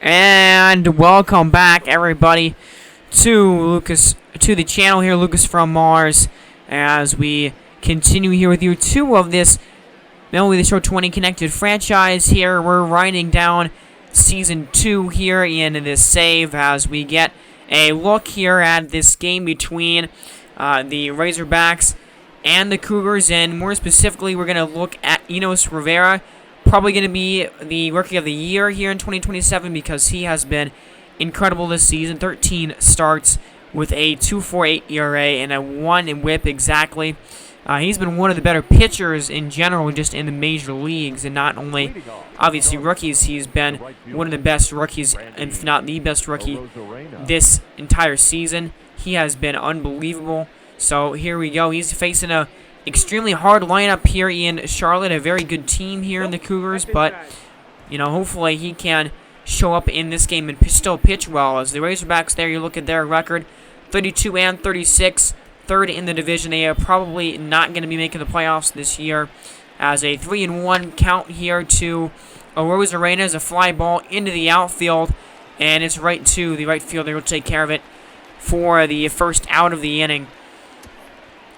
And welcome back, everybody, to the channel here, Lucas from Mars, as we continue here with year 2 of this MLB The Show 20 connected franchise here. We're winding down season 2 here in this save as we get a look here at this game between the Razorbacks and the Cougars, and more specifically, we're going to look at Enos Rivera. Probably going to be the Rookie of the Year here in 2027 because he has been incredible this season. 13 starts with a 2.48 ERA and a 1 WHIP exactly. He's been one of the better pitchers in general just in the major leagues, and not only, obviously, rookies. He's been one of the best rookies, if not the best rookie, this entire season. He has been unbelievable. So here we go. He's facing a extremely hard lineup here in Charlotte, a very good team here in the Cougars, but, hopefully he can show up in this game and still pitch well. As the Razorbacks there, you look at their record, 32 and 36, third in the division. They are probably not going to be making the playoffs this year, as a 3-1 count here to Arozarena as a fly ball into the outfield, and it's right to the right fielder. Will take care of it for the first out of the inning.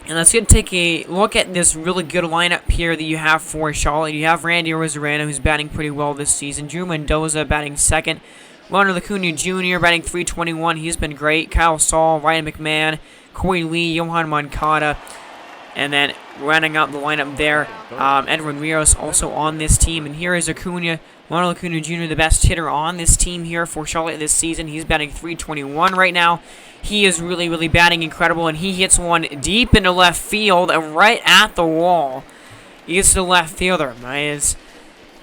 And let's take a look at this really good lineup here that you have for Charlotte. You have Randy Arozarena, who's batting pretty well this season. Drew Mendoza batting second. Ronald Acuna Jr. batting .321. He's been great. Kyle Saul, Ryan McMahon, Corey Lee, Johan Moncada. And then rounding out the lineup there, Edwin Rios also on this team. And here is Acuna, Ronald Acuna Jr., the best hitter on this team here for Charlotte this season. He's batting .321 right now. He is really batting incredible, and he hits one deep into left field, right at the wall. He gets to the left fielder.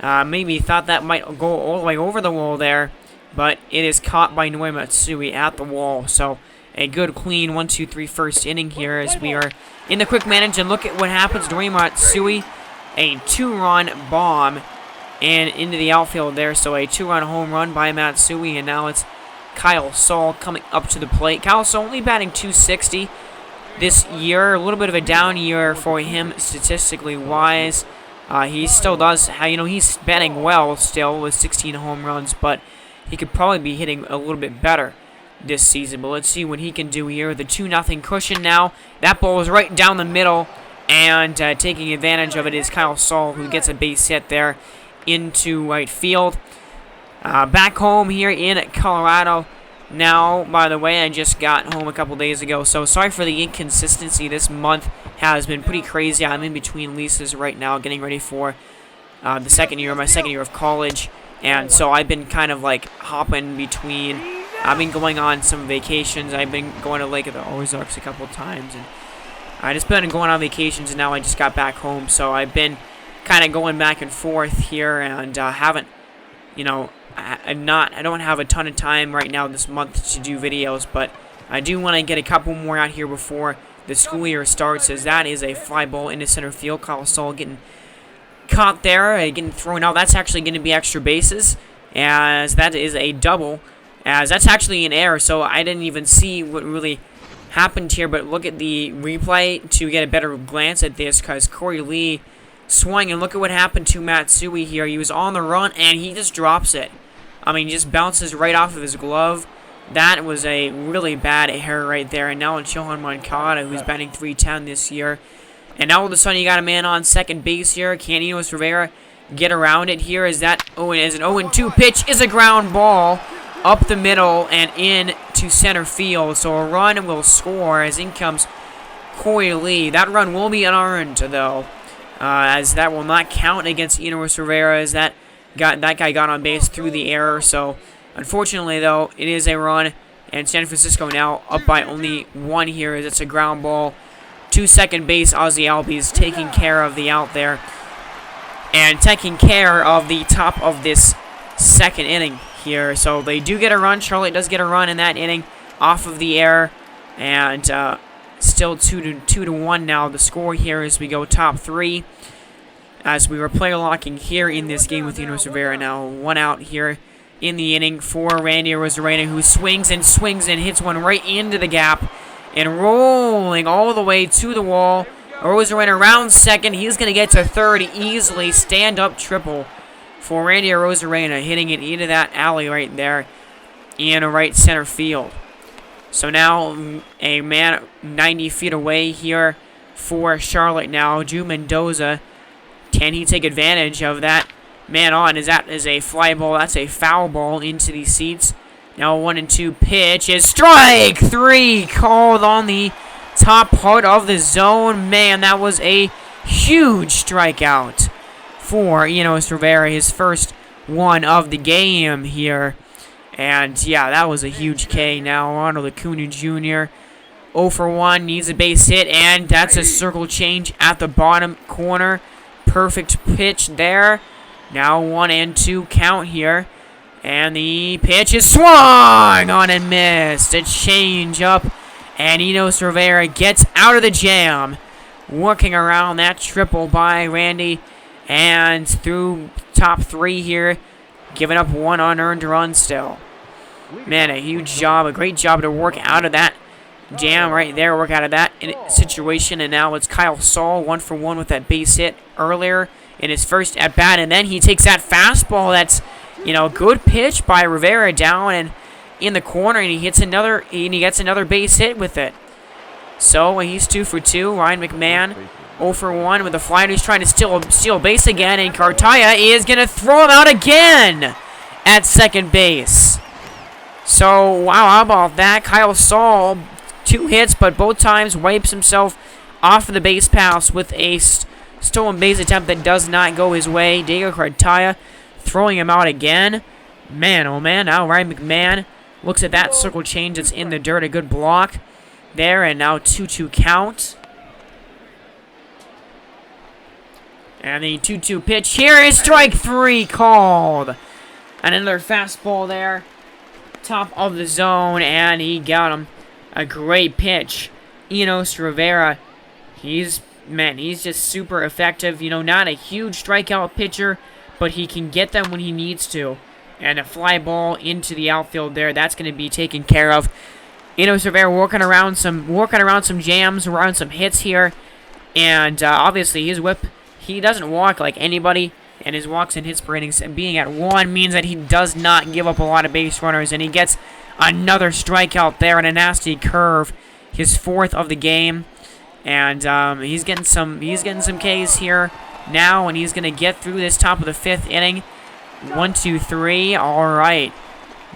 Maybe thought that might go all the way over the wall there, but it is caught by Noe Matsui at the wall. So a good, clean 1-2-3 first inning here as we are in the quick manage, and look at what happens. Noe Matsui, a 2-run bomb and into the outfield there. So a 2-run home run by Matsui, and now it's Kyle Saul coming up to the plate. Kyle Saul only batting .260 this year. A little bit of a down year for him statistically wise. He still does, he's batting well still with 16 home runs, but he could probably be hitting a little bit better this season. But let's see what he can do here. The 2-0 cushion now. That ball is right down the middle, and taking advantage of it is Kyle Saul, who gets a base hit there into right field. Back home here in Colorado now. By the way, I just got home a couple days ago, so sorry for the inconsistency. This month has been pretty crazy. I'm in between leases right now, getting ready for my second year of college, and so I've been kind of like hopping between. I've been going on some vacations. I've been going to Lake of the Ozarks a couple times, and I just been going on vacations, and now I just got back home, so I've been kind of going back and forth here, and haven't, I don't have a ton of time right now this month to do videos, but I do want to get a couple more out here before the school year starts, as that is a fly ball into center field. Kyle Saul getting caught there, getting thrown out. That's actually going to be extra bases, as that is a double, as that's actually an error, so I didn't even see what really happened here, but look at the replay to get a better glance at this, because Corey Lee swung, and look at what happened to Matsui here. He was on the run, and he just drops it. Just bounces right off of his glove. That was a really bad error right there. And now it's Johan Moncada, who's batting .310 this year. And now all of a sudden you got a man on second base here. Can Enos Rivera get around it here? Is an 0-2 pitch is a ground ball up the middle and in to center field. So a run will score as in comes Corey Lee. That run will be unearned, though, as that will not count against Enos Rivera, as that guy got on base through the error. So unfortunately, though, it is a run, and San Francisco now up by only 1 here, as it's a ground ball to second base. Ozzy Albies taking care of the out there and taking care of the top of this second inning here. So they do get a run. Charlotte does get a run in that inning off of the error, and still 2-1 now the score here as we go top 3. As we were player locking here in this game with Enos Rivera. Now 1 out here in the inning for Randy Arozarena, who swings and hits one right into the gap and rolling all the way to the wall. Arozarena around second. He's going to get to third easily. Stand-up triple for Randy Arozarena, hitting it into that alley right there in right center field. So now a man 90 feet away here for Charlotte now. Drew Mendoza. Can he take advantage of that man on? That is a fly ball. That's a foul ball into the seats. Now 1-2 pitch is strike 3 called on the top part of the zone. Man, that was a huge strikeout for Enos Rivera, his first one of the game here. And yeah, that was a huge K. Now Ronald Acuna Jr. 0 for 1, needs a base hit, and that's a circle change at the bottom corner. Perfect pitch there. Now 1-2 count here. And the pitch is swung on and missed. A change up. And Enos Rivera gets out of the jam. Working around that triple by Randy. And through top 3 here. Giving up 1 unearned run still. Man, a huge job. A great job to work out of that jam right there. Work out of that situation. And now it's Kyle Saul 1 for 1 with that base hit earlier in his first at bat. And then he takes that fastball that's, good pitch by Rivera down and in the corner, and he gets another base hit with it. So he's 2 for 2. Ryan McMahon 0 for 1 with a fly. He's trying to steal base again, and Cartaya is going to throw him out again at second base. So wow, how about that? Kyle Saul 2 hits, but both times wipes himself off of the base pass with a stolen base attempt that does not go his way. Diego Cartaya throwing him out again. Man, oh man, now Ryan McMahon looks at that circle change that's in the dirt. A good block there, and now 2-2 count. And the 2-2 pitch here is strike 3 called. And another fastball there. Top of the zone, and he got him. A great pitch. Enos Rivera, he's just super effective. Not a huge strikeout pitcher, but he can get them when he needs to. And a fly ball into the outfield there. That's going to be taken care of. Enos Rivera working around some jams, around some hits here. And obviously his whip, he doesn't walk like anybody. And his walks and hits per innings being at 1 means that he does not give up a lot of base runners. And he gets another strikeout there and a nasty curve. His 4th of the game. And he's getting some Ks here now, and he's going to get through this top of the 5th inning. 1, 2, 3. All right.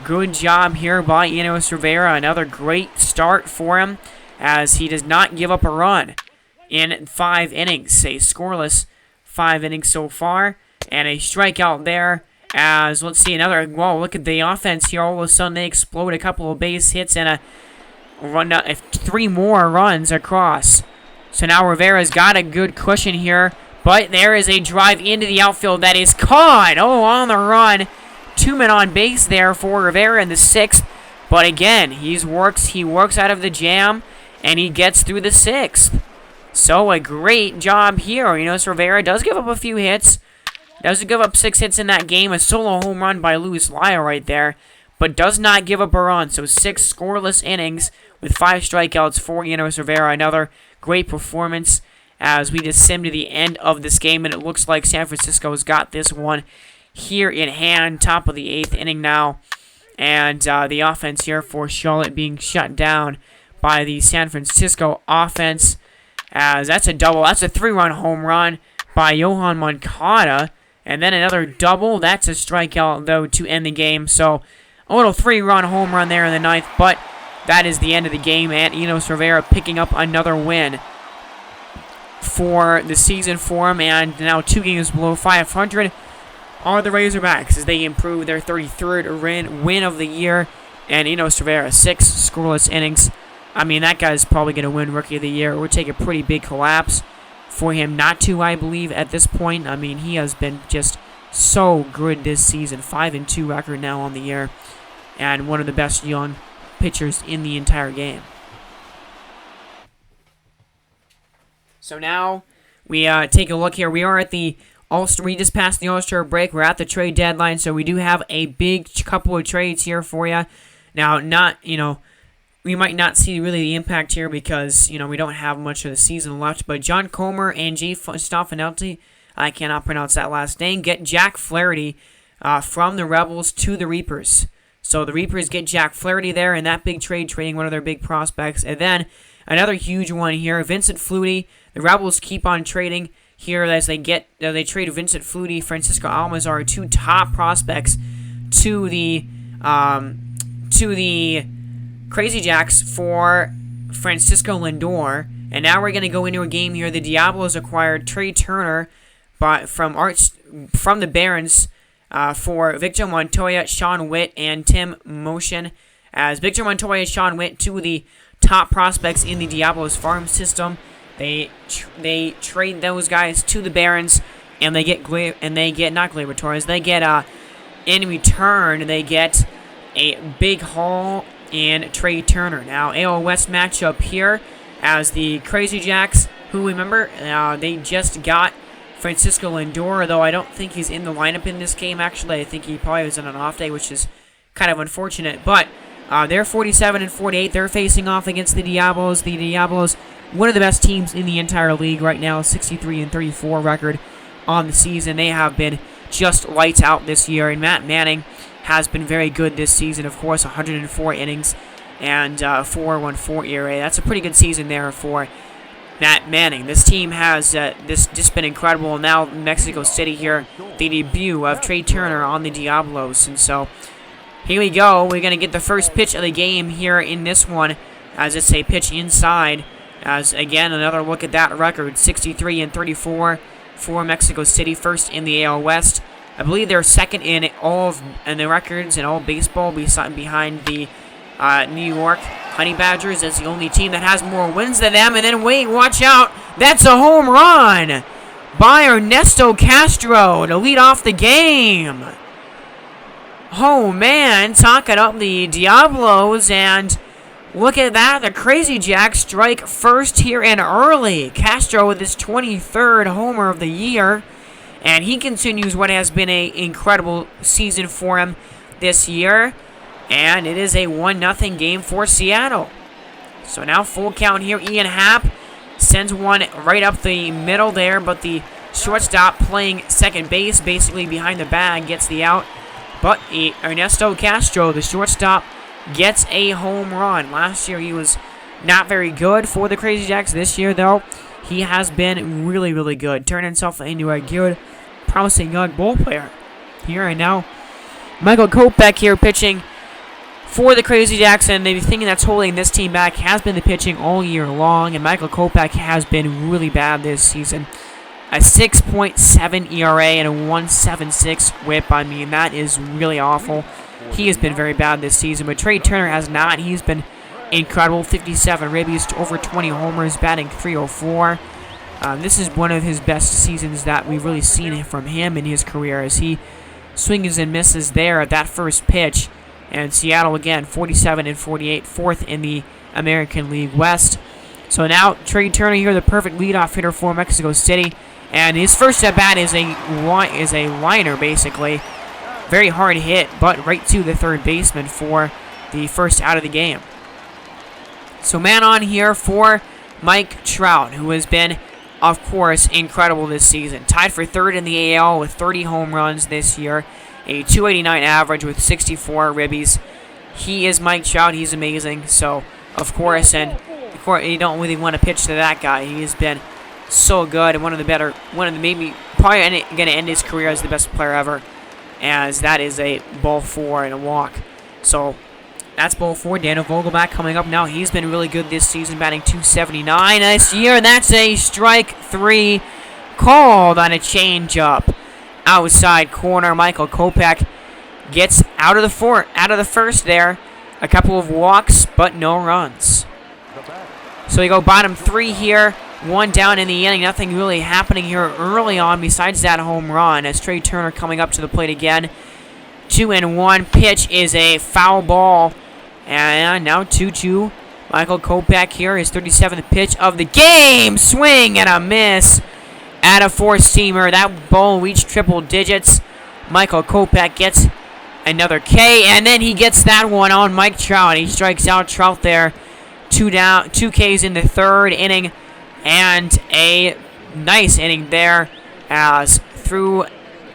Good job here by Enos Rivera. Another great start for him as he does not give up a run in 5 innings. A scoreless 5 innings so far. And a strikeout there as, let's see, another, well, look at the offense here. All of a sudden they explode a couple of base hits and a run, 3 more runs across. So now Rivera's got a good cushion here. But there is a drive into the outfield that is caught. Oh, on the run. 2 men on base there for Rivera in the 6th. But again, he works out of the jam, and he gets through the 6th. So a great job here. Enos Rivera does give up a few hits. Does give up 6 hits in that game. A solo home run by Luis Lyle right there. But does not give up a run. So 6 scoreless innings with 5 strikeouts for Enos Rivera. Another great performance as we just sim to the end of this game, and it looks like San Francisco's got this one here in hand. Top of the 8th inning now, and the offense here for Charlotte being shut down by the San Francisco offense, as that's a double. That's a 3-run home run by Johan Moncada, and then another double. That's a strikeout, though, to end the game. So a little 3-run home run there in the 9th, but that is the end of the game, and Enos Rivera picking up another win for the season for him, and now 2 games below 500 are the Razorbacks as they improve their 33rd win of the year. And Enos Rivera, 6 scoreless innings. I mean, that guy's probably going to win Rookie of the Year. It would take a pretty big collapse for him not to, I believe, at this point. I mean, he has been just so good this season. 5-2 record now on the year, and one of the best young pitchers in the entire game. So now we take a look here. We are at the All-Star. We just passed the All-Star break. We're at the trade deadline, so we do have a big couple of trades here for you. Now, we might not see really the impact here because, we don't have much of the season left. But John Comer and Jay Staffanelli, I cannot pronounce that last name, get Jack Flaherty from the Rebels to the Reapers. So the Reapers get Jack Flaherty there in that big trade, trading one of their big prospects. And then another huge one here, Vincent Flutie. The Rebels keep on trading here as they trade Vincent Flutie, Francisco Almazar, 2 top prospects to the Crazy Jacks for Francisco Lindor. And now we're going to go into a game here. The Diablos acquired Trey Turner from the Barons for Victor Montoya, Sean Witt, and Tim Motion. As Victor Montoya and Sean Witt, 2 of the top prospects in the Diablos farm system. They trade those guys to the Barons, and they get not Gleyber Torres. They get in return they get a big haul and Trey Turner. Now AL West matchup here as the Crazy Jacks, who remember they just got Francisco Lindor, though I don't think he's in the lineup in this game. Actually, I think he probably was on an off day, which is kind of unfortunate. But they're 47-48. They're facing off against the Diablos. The Diablos, one of the best teams in the entire league right now, 63-34 record on the season. They have been just lights out this year, and Matt Manning has been very good this season. Of course, 104 innings and 4.14 ERA. That's a pretty good season there for Matt Manning. This team has just been incredible. Now Mexico City here, the debut of Trey Turner on the Diablos. And so here we go. We're going to get the first pitch of the game here in this one, as it's a pitch inside. As again, another look at that record, 63-34 for Mexico City, first in the AL West. I believe they're second in all of the records in all baseball, behind the New York Honey Badgers. As the only team that has more wins than them. And then wait, watch out! That's a home run by Ernesto Castro to lead off the game. Oh man, talking up the Diablos, and look at that, the Crazy Jacks strike first here and early. Castro with his 23rd homer of the year, and he continues what has been an incredible season for him this year. And it is a 1-0 game for Seattle. So now full count here. Ian Happ sends one right up the middle there, but the shortstop playing second base, basically behind the bag, gets the out. But Ernesto Castro, the shortstop, gets a home run. Last year he was not very good for the Crazy Jacks. This year, though, he has been really, really good. Turned himself into a good, promising young ball player here. And now Michael Kopech here pitching for the Crazy Jacks, and the thing that's holding this team back has been the pitching all year long, and Michael Kopech has been really bad this season. A 6.7 ERA and a 1.76 whip. I mean, that is really awful. He has been very bad this season, but Trey Turner has not. He's been incredible. 57 ribbies, over 20 homers, batting .304. This is one of his best seasons that we've really seen from him in his career, as he swings and misses there at that first pitch. And Seattle, again, 47-48, fourth in the American League West. So now Trey Turner here, the perfect leadoff hitter for Mexico City. And his first at-bat is a liner, basically. Very hard hit, but right to the third baseman for the first out of the game. So man on here for Mike Trout, who has been, of course, incredible this season. Tied for third in the AL with 30 home runs this year. A 289 average with 64 ribbies. He is Mike Trout. He's amazing. So, of course, you don't really want to pitch to that guy. He has been so good and maybe probably going to end his career as the best player ever, as that is a ball 4 and a walk. So, that's ball 4. Daniel Vogelback coming up now. He's been really good this season, batting .279 this year. That's a strike 3 called on a changeup. Outside corner, Michael Kopech gets out of the first there. A couple of walks, but no runs. So we go bottom 3 here. 1 down in the inning. Nothing really happening here early on besides that home run, as Trey Turner coming up to the plate again. 2-1. Pitch is a foul ball. And now 2-2. Michael Kopech here, his 37th pitch of the game. Swing and a miss. At a four-seamer. That ball reached triple digits. Michael Kopech gets another K, and then he gets that one on Mike Trout. He strikes out Trout there. 2 Ks in the third inning, and a nice inning there as through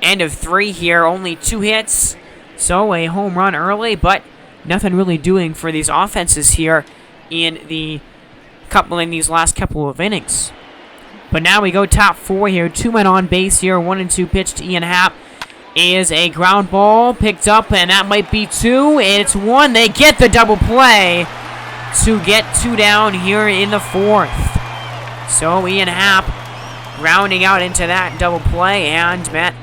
end of 3 here, only 2 hits. So a home run early, but nothing really doing for these offenses here in these last couple of innings. But now we go top 4 here. 2 men on base here. 1 and 2 pitch to Ian Happ. Is a ground ball picked up, and that might be 2. It's 1. They get the double play to get 2 down here in the 4th. So Ian Happ rounding out into that double play, and Matt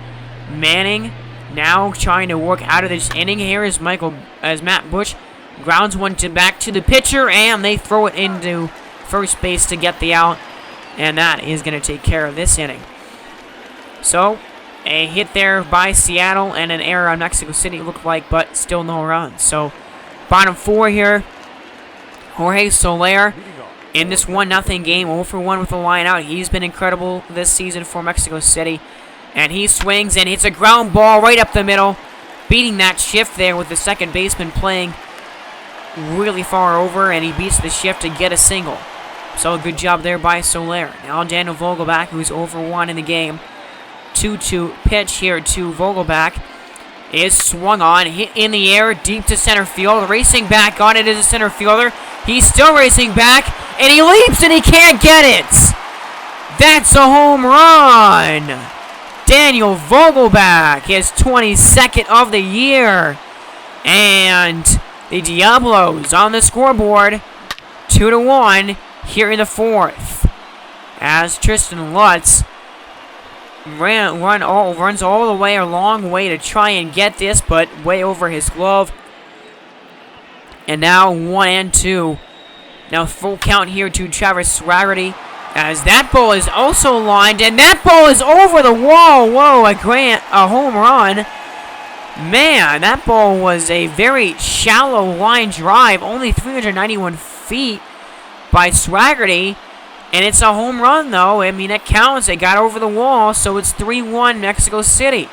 Manning now trying to work out of this inning here as Matt Bush grounds one back to the pitcher, and they throw it into first base to get the out, and that is going to take care of this inning. So a hit there by Seattle and an error on Mexico City, looked like, but still no runs. So bottom 4 here. Jorge Solaire in this 1-0 game, 0 for 1 with a line out. He's been incredible this season for Mexico City. And he swings and hits a ground ball right up the middle, beating that shift there with the second baseman playing really far over, and he beats the shift to get a single. So a good job there by Solaire. Now Daniel Vogelback, who's 0 for 1 in the game. 2-2 pitch here to Vogelback is swung on, hit in the air, deep to center field. Racing back on it is a center fielder. He's still racing back, and he leaps, and he can't get it. That's a home run. Daniel Vogelback, his 22nd of the year. And the Diablos on the scoreboard, 2-1 here in the 4th. As Tristan Lutz runs all the way a long way to try and get this, but way over his glove. And now 1-2. Now full count here to Travis Swaggerty, as that ball is also lined, and that ball is over the wall. Whoa, a home run. Man, that ball was a very shallow line drive, only 391 feet by Swaggerty. And it's a home run, though. I mean, it counts. It got over the wall, so it's 3-1 Mexico City.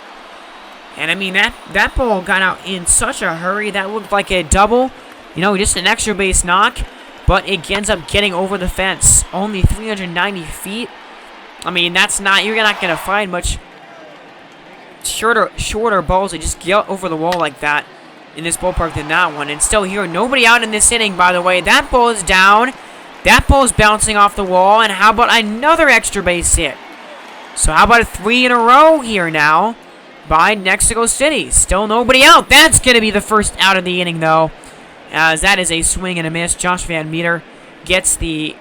And, I mean, that ball got out in such a hurry. That looked like a double. You know, just an extra base knock. But it ends up getting over the fence. Only 390 feet. I mean, you're not going to find much shorter balls that just get over the wall like that in this ballpark than that one. And still here, nobody out in this inning, by the way. That ball is down. That ball is bouncing off the wall, and how about another extra base hit? So how about a 3 in a row here now by Mexico City? Still nobody out. That's going to be the first out of the inning, though, as that is a swing and a miss. Josh Van Meter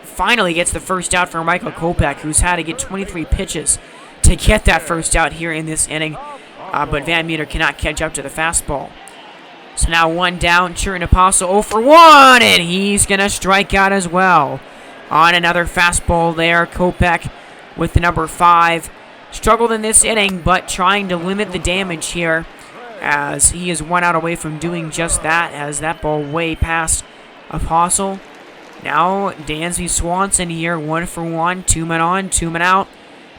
finally gets the first out for Michael Kopech, who's had to get 23 pitches to get that first out here in this inning, but Van Meter cannot catch up to the fastball. So now 1 down, Churin Apostle 0 for 1, and he's going to strike out as well. On another fastball there, Kopech with the number 5. Struggled in this inning, but trying to limit the damage here, as he is 1 out away from doing just that, as that ball way past Apostle. Now Dansby Swanson here, 1 for 1, 2 men on, 2 men out.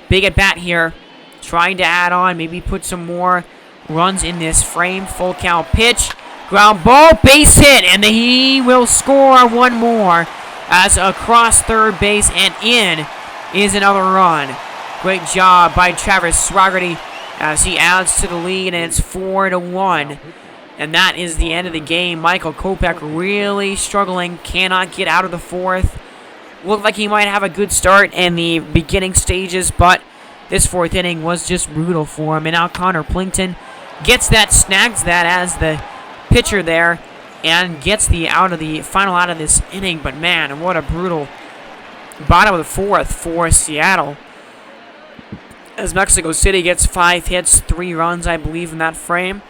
Big at bat here, trying to add on, maybe put some more runs in this frame. Full count pitch. Ground ball, base hit, and he will score one more as across third base and in is another run. Great job by Travis Swaggerty as he adds to the lead, and it's 4-1. And that is the end of the game. Michael Kopech really struggling, cannot get out of the 4th. Looked like he might have a good start in the beginning stages, but this 4th inning was just brutal for him. And now Connor Plinkton gets that, snags that as the pitcher there, and gets the final out of this inning. But man, what a brutal bottom of the 4th for Seattle, as Mexico City gets 5 hits, 3 runs, I believe, in that frame.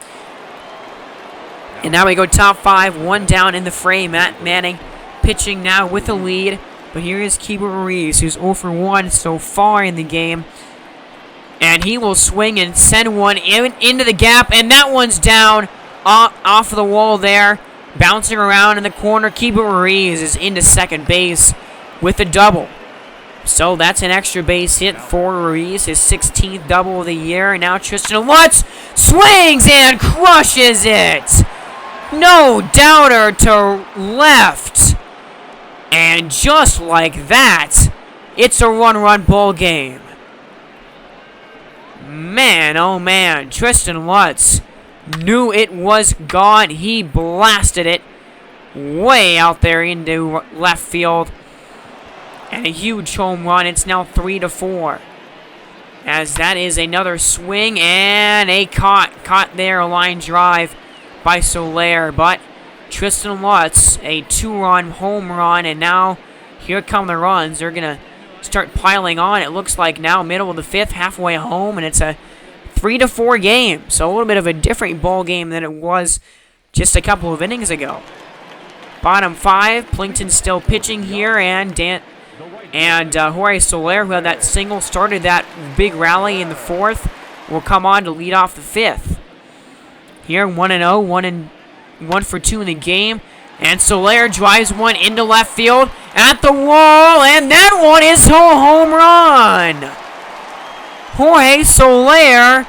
And now we go top 5, 1 down in the frame. Matt Manning pitching now with the lead, but here is Keibert Ruiz, who's 0 for 1 so far in the game. And he will swing and send one into the gap, and that one's down off the wall there, bouncing around in the corner. Keibert Ruiz is into second base with a double. So that's an extra base hit for Ruiz, his 16th double of the year. And now Tristan Lutz swings and crushes it. No doubter to left. And just like that, it's a run-run ball game. Man, oh man, Tristan Lutz knew it was gone. He blasted it way out there into left field. And a huge home run. It's now 3-4. As that is another swing and a caught there, a line drive by Solaire. But Tristan Lutz, a 2-run home run, and now here come the runs. They're going to start piling on. It looks like now middle of the 5th, halfway home, and it's a 3-4 game. So a little bit of a different ball game than it was just a couple of innings ago. Bottom 5, Plinkton still pitching here, and Jorge Solaire, who had that single, started that big rally in the 4th, will come on to lead off the 5th. Here, 1-0, 1 for 2 in the game. And Solaire drives one into left field at the wall, and that one is a home run. Jorge Solaire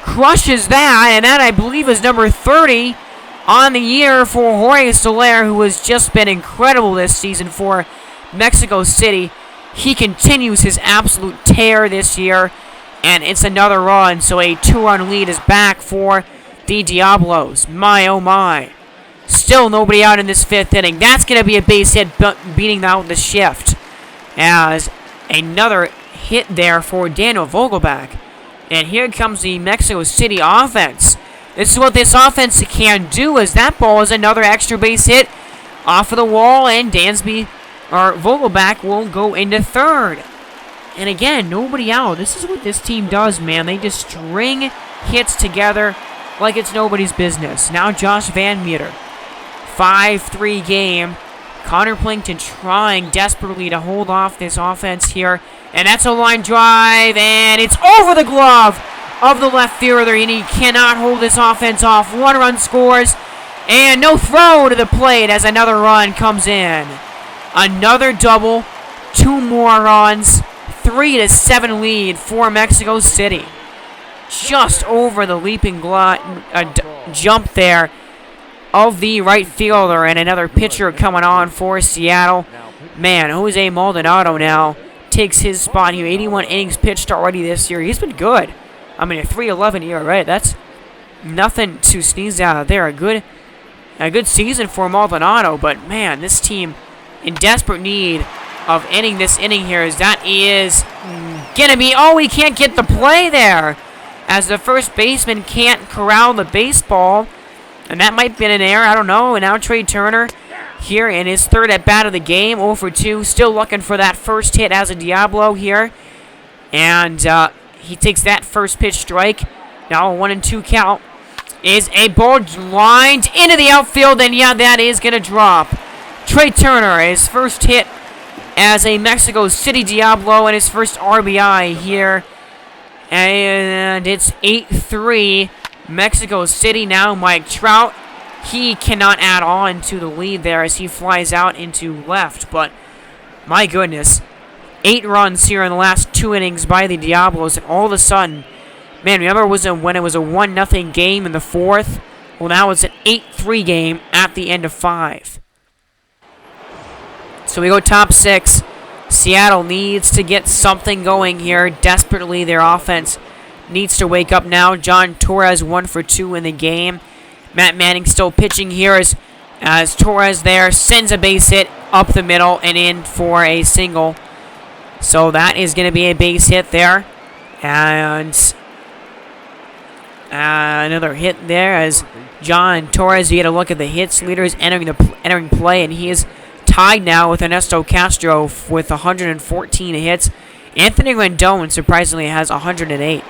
crushes that, and that, I believe, is number 30 on the year for Jorge Solaire, who has just been incredible this season for Mexico City. He continues his absolute tear this year, and it's another run, so a 2-run lead is back for the Diablos. My, oh my. Still nobody out in this 5th inning. That's going to be a base hit beating out the shift. As another hit there for Daniel Vogelback. And here comes the Mexico City offense. This is what this offense can do, as that ball is another extra base hit off of the wall, and Vogelback will go into 3rd. And again, nobody out. This is what this team does, man. They just string hits together like it's nobody's business. Now Josh Van Meter. 5-3 game. Connor Plinkton trying desperately to hold off this offense here. And that's a line drive, and it's over the glove of the left fielder, and he cannot hold this offense off. 1 run scores, and no throw to the plate as another run comes in. Another double, 2 more runs, 3-7 lead for Mexico City. Just over the leaping jump there of the right fielder, and another pitcher coming on for Seattle. Man, Jose Maldonado now takes his spot here. 81 innings pitched already this year. He's been good. I mean, a 3.11 ERA. That's nothing to sneeze at there. A good season for Maldonado, but man, this team in desperate need of ending this inning here, as that is gonna be, oh, he can't get the play there, as the first baseman can't corral the baseball. And that might have been an error, I don't know. And now Trey Turner here in his 3rd at-bat of the game, 0 for 2. Still looking for that first hit as a Diablo here. And he takes that first pitch strike. Now a 1-2 count. Is a ball lined into the outfield, and yeah, that is going to drop. Trey Turner, his first hit as a Mexico City Diablo, and his first RBI here. And it's 8-3. Mexico City now. Mike Trout, he cannot add on to the lead there as he flies out into left. But my goodness, 8 runs here in the last 2 innings by the Diablos, and all of a sudden, man, remember when it was a 1-0 game in the 4th? Well, now it's an 8-3 game at the end of 5. So we go top 6. Seattle needs to get something going here desperately. Their offense needs to wake up now. John Torres 1 for 2 in the game. Matt Manning still pitching here as Torres there sends a base hit up the middle and in for a single. So that is going to be a base hit there. And another hit there as John Torres, you get a look at the hits leaders entering play, and he is tied now with Ernesto Castro with 114 hits. Anthony Rendon surprisingly has 108,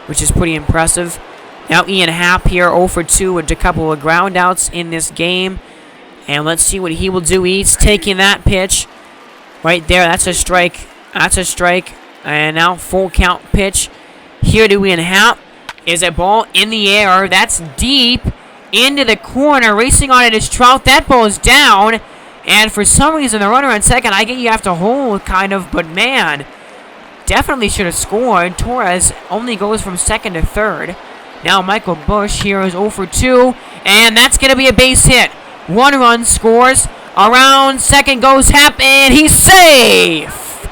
which is pretty impressive. Now Ian Happ here 0 for 2 with a couple of ground outs in this game. And let's see what he will do. He's taking that pitch right there. That's a strike. That's a strike. And now full count pitch here to Ian Happ. Is a ball in the air. That's deep into the corner. Racing on it is Trout. That ball is down. And for some reason, the runner on second, I get you have to hold, kind of. But man, definitely should have scored. Torres only goes from second to third. Now Michael Bush here is 0 for 2. And that's going to be a base hit. 1 run scores. Around second goes Happ, and he's safe.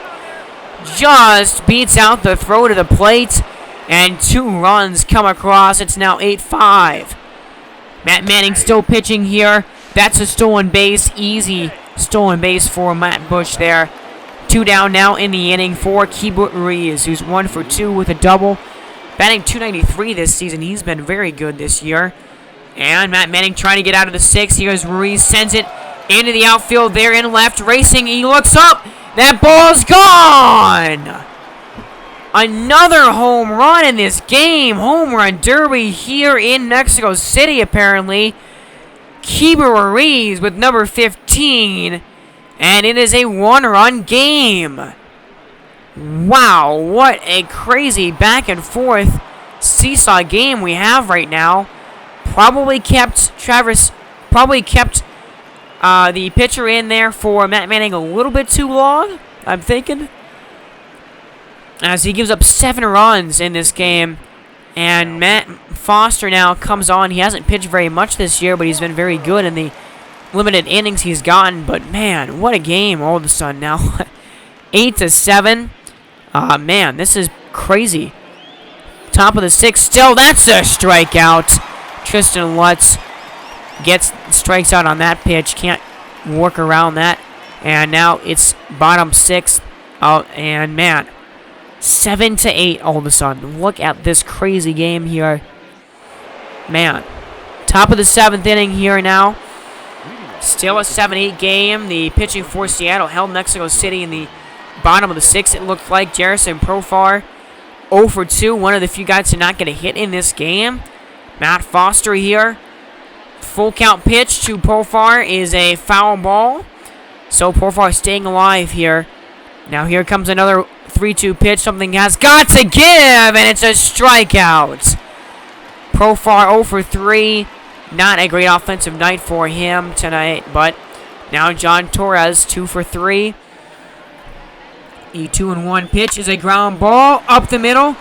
Just beats out the throw to the plate. And 2 runs come across. It's now 8-5. Matt Manning still pitching here. That's a stolen base. Easy stolen base for Matt Bush there. 2 down now in the inning for Keibert Ruiz, who's 1 for 2 with a double. Batting .293 this season. He's been very good this year. And Matt Manning trying to get out of the 6th. Here's Ruiz. Sends it into the outfield there in left. Racing. He looks up. That ball's gone. Another home run in this game. Home run derby here in Mexico City, apparently. Keibert Ruiz with number 15. And it is a 1-run game. Wow, what a crazy back and forth seesaw game we have right now. Probably kept the pitcher in there for Matt Manning a little bit too long, I'm thinking. As he gives up 7 runs in this game. And Matt Foster now comes on. He hasn't pitched very much this year, but he's been very good in the limited innings he's gotten. But man, what a game all of a sudden now. 8-7. Man, this is crazy. Top of the 6th still. That's a strikeout. Tristan Lutz strikes out on that pitch. Can't work around that. And now it's bottom 6th. And man, 7-8 all of a sudden. Look at this crazy game here. Man. Top of the 7th inning here now. Still a 7-8 game. The pitching for Seattle held Mexico City in the bottom of the 6th. It looked like Jerison Profar 0 for 2. One of the few guys to not get a hit in this game. Matt Foster here. Full count pitch to Profar is a foul ball. So Profar staying alive here. Now here comes another 3-2 pitch. Something has got to give, and it's a strikeout. Profar 0 for 3. Not a great offensive night for him tonight, but now John Torres 2 for 3. The 2-1 pitch is a ground ball up the middle,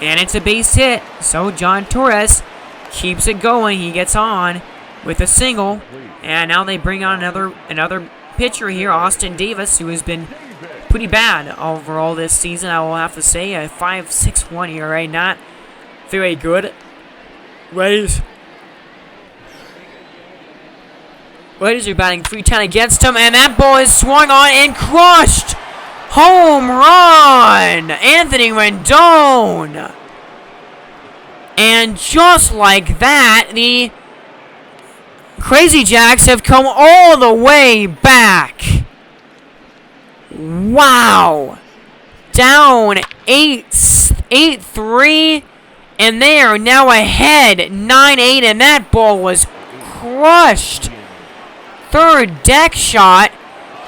and it's a base hit. So John Torres keeps it going. He gets on with a single, and now they bring on another pitcher here, Austin Davis, who has been pretty bad overall this season, I will have to say. A 5.61 ERA, not very good. Rays are batting .310 against him, and that ball is swung on and crushed. Home run! Anthony Rendon! And just like that, the Crazy Jacks have come all the way back. Wow. Down 8-3, and they are now ahead 9-8, and that ball was crushed. Third deck shot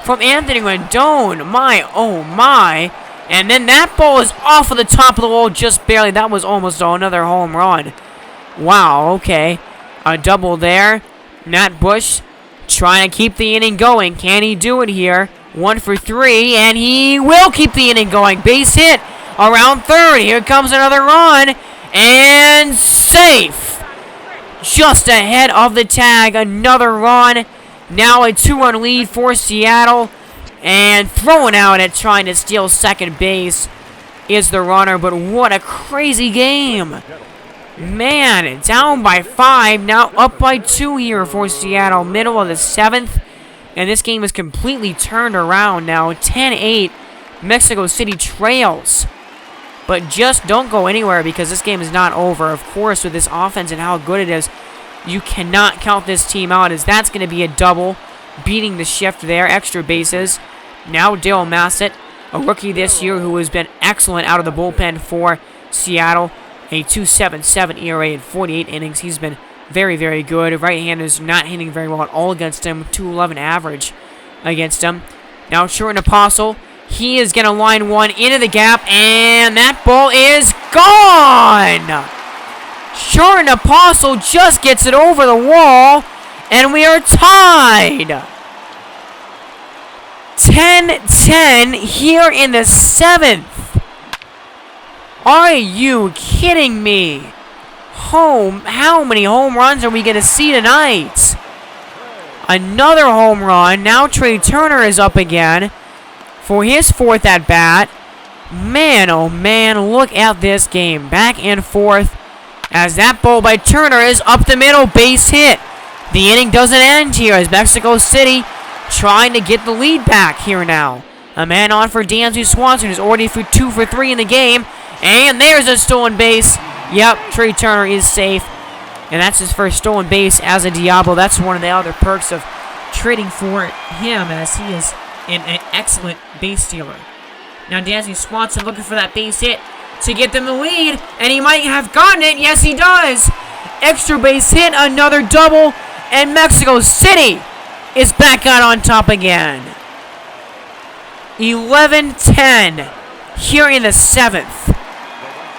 from Anthony Rendon. My, oh my. And then that ball is off of the top of the wall just barely. That was almost another home run. Wow, okay. A double there. Matt Bush trying to keep the inning going. Can he do it here? 1 for 3, and he will keep the inning going. Base hit around third. Here comes another run, and safe. Just ahead of the tag. Another run. Now a 2-run lead for Seattle. And throwing out at trying to steal second base is the runner. But what a crazy game. Man, down by 5. Now up by 2 here for Seattle. Middle of the 7th. And this game is completely turned around now. 10-8. Mexico City trails. But just don't go anywhere because this game is not over. Of course, with this offense and how good it is, you cannot count this team out, as that's going to be a double, beating the shift there. Extra bases. Now Dale Massett, a rookie this year who has been excellent out of the bullpen for Seattle. A 2.77 ERA in 48 innings. He's been very, very good. Right-handers not hitting very well at all against him. 2.11 average against him. Now Jordan Apostle. He is going to line one into the gap, and that ball is gone! Jordan Apostle just gets it over the wall, and we are tied! 10-10 here in the 7th. Are you kidding me? How many home runs are we going to see tonight? Another home run. Now Trey Turner is up again for his 4th at-bat. Man, oh man, look at this game. Back and forth as that ball by Turner is up the middle, base hit. The inning doesn't end here as Mexico City trying to get the lead back here now. A man on for Dansby Swanson, who's already for 2 for 3 in the game. And there's a stolen base. Yep, Trey Turner is safe. And that's his first stolen base as a Diablo. That's one of the other perks of trading for him, as he is an excellent base stealer. Now Dansby Swanson looking for that base hit to get them the lead. And he might have gotten it. Yes, he does. Extra base hit, another double. And Mexico City is back out on top again. 11-10 here in the 7th.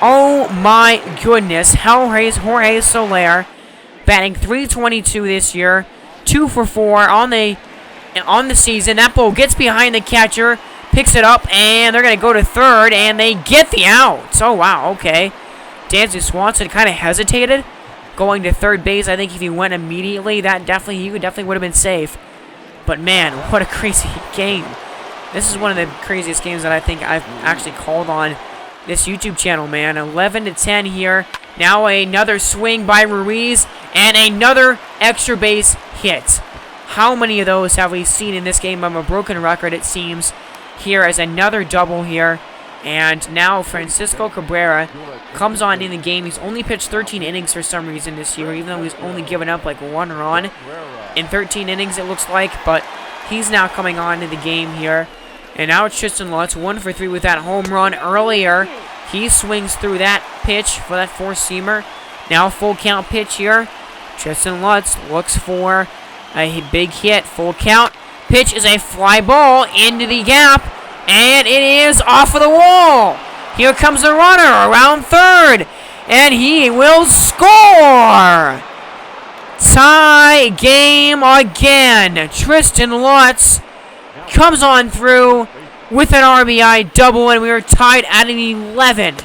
Oh my goodness. Jorge Solaire batting .322 this year. 2 for 4 on the season. That ball gets behind the catcher, picks it up, and they're going to go to third, and they get the out. Oh, wow, okay. Dansby Swanson kind of hesitated going to third base. I think if he went immediately, he definitely would have been safe. But man, what a crazy game. This is one of the craziest games that I think I've actually called on this YouTube channel, man. 11-10 here. Now another swing by Ruiz and another extra base hit. How many of those have we seen in this game? I'm a broken record, it seems. Here is another double here. And now Francisco Cabrera comes on in the game. He's only pitched 13 innings for some reason this year, even though he's only given up like 1 run in 13 innings, it looks like. But he's now coming on in the game here. And now it's Tristan Lutz, 1 for 3 with that home run earlier. He swings through that pitch for that four-seamer. Now full count pitch here. Tristan Lutz looks for a big hit. Full count. Pitch is a fly ball into the gap. And it is off of the wall. Here comes the runner around third. And he will score. Tie game again. Tristan Lutz comes on through with an RBI double, and we are tied at an 11.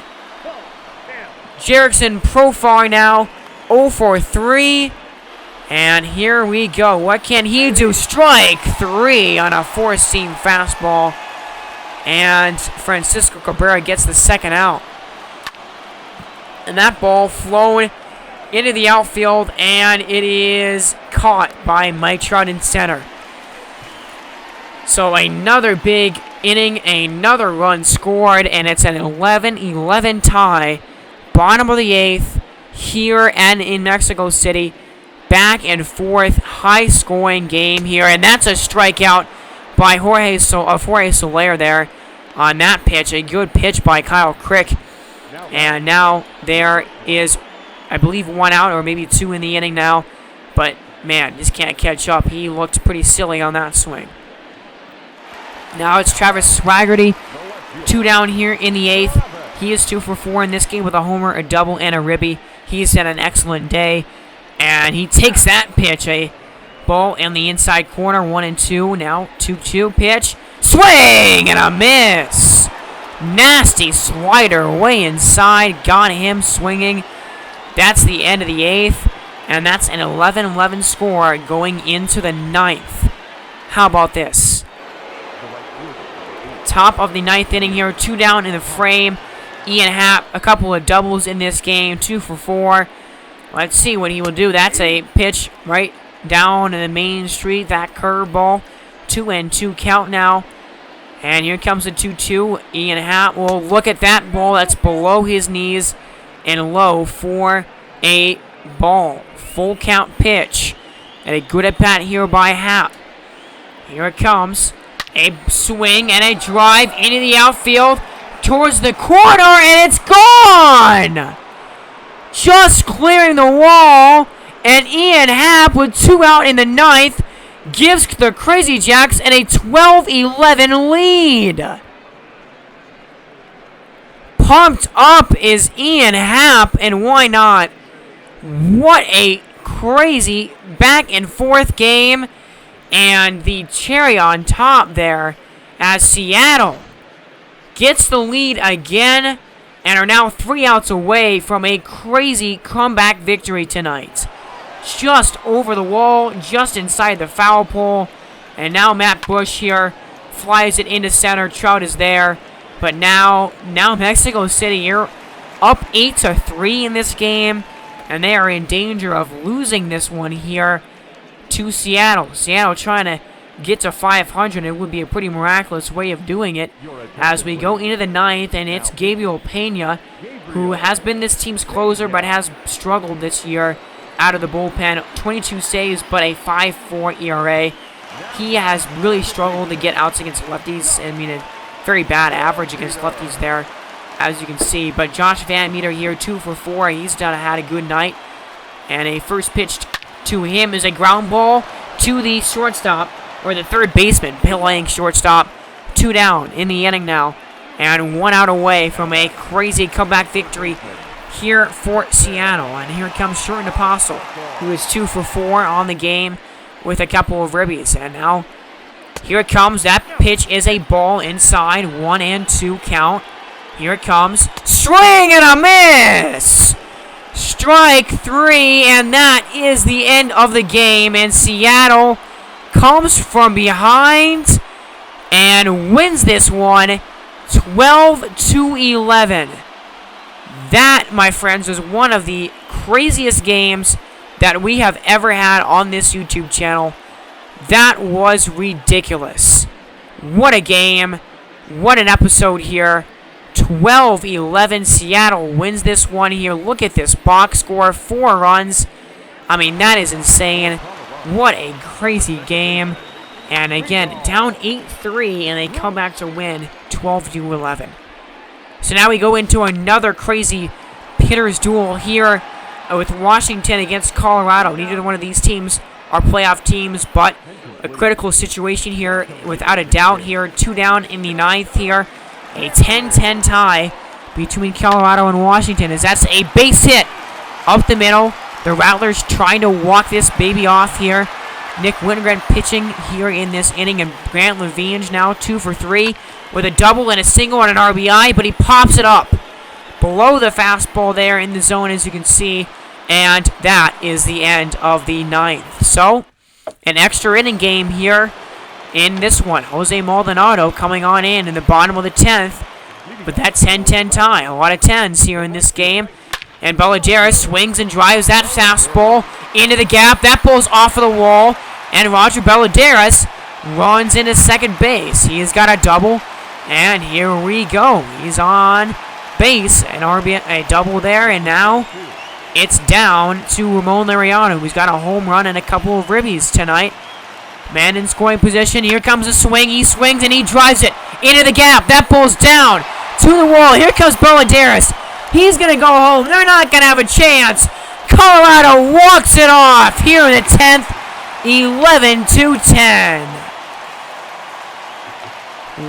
Jerickson Profar now 0 for 3. And here we go. What can he do? Strike 3 on a four-seam fastball. And Francisco Cabrera gets the second out. And that ball flown into the outfield, and it is caught by Mike Trout in center. So another big inning, another run scored, and it's an 11-11 tie. Bottom of the 8th here and in Mexico City. Back and forth, high-scoring game here, and that's a strikeout by Jorge Solaire there on that pitch. A good pitch by Kyle Crick. And now there is, I believe, 1 out or maybe 2 in the inning now. But, man, just can't catch up. He looked pretty silly on that swing. Now it's Travis Swaggerty, 2 down here in the 8th. He is 2 for 4 in this game with a homer, a double, and a ribby. He's had an excellent day. And he takes that pitch, a ball in the inside corner, 1-2. Now 2-2 pitch, swing and a miss. Nasty slider way inside, got him swinging. That's the end of the 8th, and that's an 11-11 score going into the 9th. How about this? Top of the 9th inning here, 2 down in the frame. Ian Happ, a couple of doubles in this game, 2 for 4. Let's see what he will do. That's a pitch right down in the main street. That curveball. 2-2 count now. And here comes the 2-2. Ian Happ will look at that ball. That's below his knees and low for a ball. Full count pitch. And a good at-bat here by Happ. Here it comes. A swing and a drive into the outfield towards the corner, and it's gone! Just clearing the wall, and Ian Happ with 2 out in the 9th gives the Crazy Jacks a 12-11 lead. Pumped up is Ian Happ, and why not? What a crazy back and forth game, and the cherry on top there as Seattle gets the lead again and are now 3 outs away from a crazy comeback victory tonight. Just over the wall, just inside the foul pole. And now Matt Bush here flies it into center. Trout is there. But now Mexico City, you're up 8-3 in this game, and they are in danger of losing this one here to Seattle. Seattle trying to get to 500. It would be a pretty miraculous way of doing it as we go into the ninth, and it's Gabriel Pena, who has been this team's closer but has struggled this year out of the bullpen. 22 saves, but a 5.4 ERA. He has really struggled to get outs against lefties. I mean, a very bad average against lefties there, as you can see. But Josh Van Meter here, 2 for 4. He's had a good night. And a first pitch to him is a ground ball to the shortstop, or the third baseman, playing shortstop. 2 down in the inning now, and 1 out away from a crazy comeback victory here for Seattle. And here comes Shorten Apostle, who is 2 for 4 on the game with a couple of ribbies. And now here it comes. That pitch is a ball inside. 1-2 count. Here it comes. Swing and a miss! Strike 3, and that is the end of the game. And Seattle comes from behind and wins this one 12-11. That, my friends, was one of the craziest games that we have ever had on this YouTube channel. That was ridiculous. What a game. What an episode here. 12-11. Seattle wins this one here. Look at this box score. 4 runs. I mean, that is insane. What a crazy game. And again, down 8-3, and they come back to win 12-11. So now we go into another crazy hitters duel here with Washington against Colorado. Neither one of these teams are playoff teams, but a critical situation here, without a doubt here. 2 down in the ninth here. A 10-10 tie between Colorado and Washington, as that's a base hit up the middle. The Rattlers trying to walk this baby off here. Nick Wintegren pitching here in this inning, and Grant Lavigne now 2 for 3 with a double and a single and an RBI, but he pops it up below the fastball there in the zone, as you can see, and that is the end of the ninth. So, an extra inning game here in this one. Jose Maldonado coming on in the bottom of the 10th with that 10-10 tie. A lot of 10s here in this game. And Ballesteros swings and drives that fastball into the gap. That ball's off of the wall. And Roger Ballesteros runs into second base. He's got a double. And here we go. He's on base. An RBI, a double there. And now it's down to Ramon Laureano, who's got a home run and a couple of ribbies tonight. Man in scoring position. Here comes a swing. He swings and he drives it into the gap. That ball's down to the wall. Here comes Ballesteros. He's going to go home. They're not going to have a chance. Colorado walks it off here in the 10th. 11-10.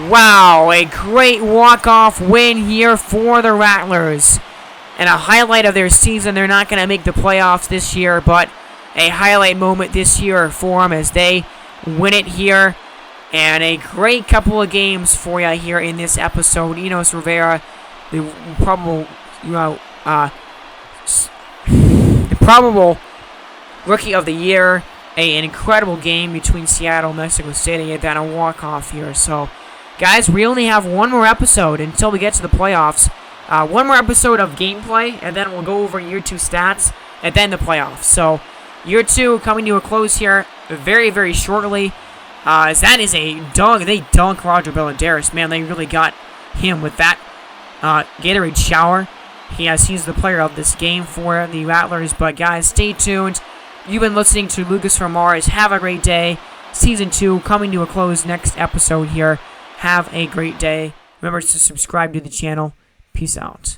Wow, a great walk-off win here for the Rattlers. And a highlight of their season. They're not going to make the playoffs this year, but a highlight moment this year for them as they win it here. And a great couple of games for you here in this episode. Enos Rivera, the probable rookie of the year. An incredible game between Seattle and Mexico City, and then a walk-off here. So, guys, we only have one more episode until we get to the playoffs. One more episode of gameplay, and then we'll go over year 2 stats, and then the playoffs. So, year 2 coming to a close here very, very shortly. As that is a dunk. They dunk Roger Ballesteros. Man, they really got him with that Gatorade shower. He's the player of this game for the Rattlers. But, guys, stay tuned. You've been listening to Lucas from Mars. Have a great day. Season 2 coming to a close next episode here. Have a great day. Remember to subscribe to the channel. Peace out.